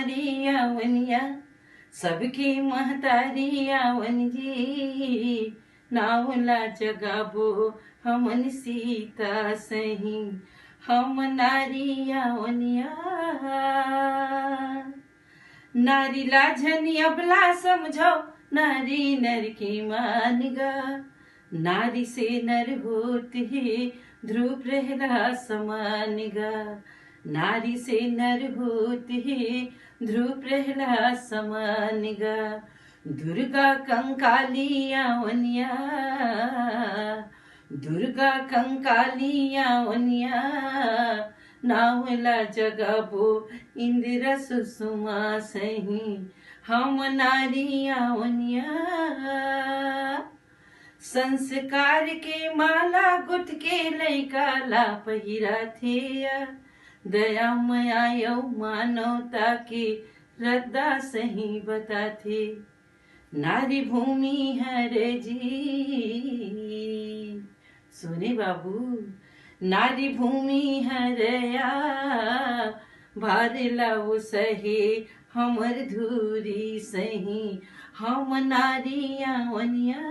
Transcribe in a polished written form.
नारी आवनिया सबकी महतारी आवन जी, नावला जगाबो हमन सीता सही, हम नारी आवनिया। नारी लाजन अबला समझो, नारी नर की मान गा, नारी से नर होती है ध्रुव प्रहलाद समान गा, नारी से नर होती है ध्रुव प्रहलाद समान गा। दुर्गा कंकाली आवनिया, दुर्गा कंकाली आवनिया, नावला जगाबो इंदिरा सुषमा सही, हम नारी आवनिया। संस्कार के माला गुथ के लैका ला पहिरा थे, दया माया यौ मानवता के रद्दा सही बताथे, नारी भूमि हर जी। सुने बाबू, नारी भूमि हरया भार लाओ सहे हमर धूरी सही, हम नारी आवनिया।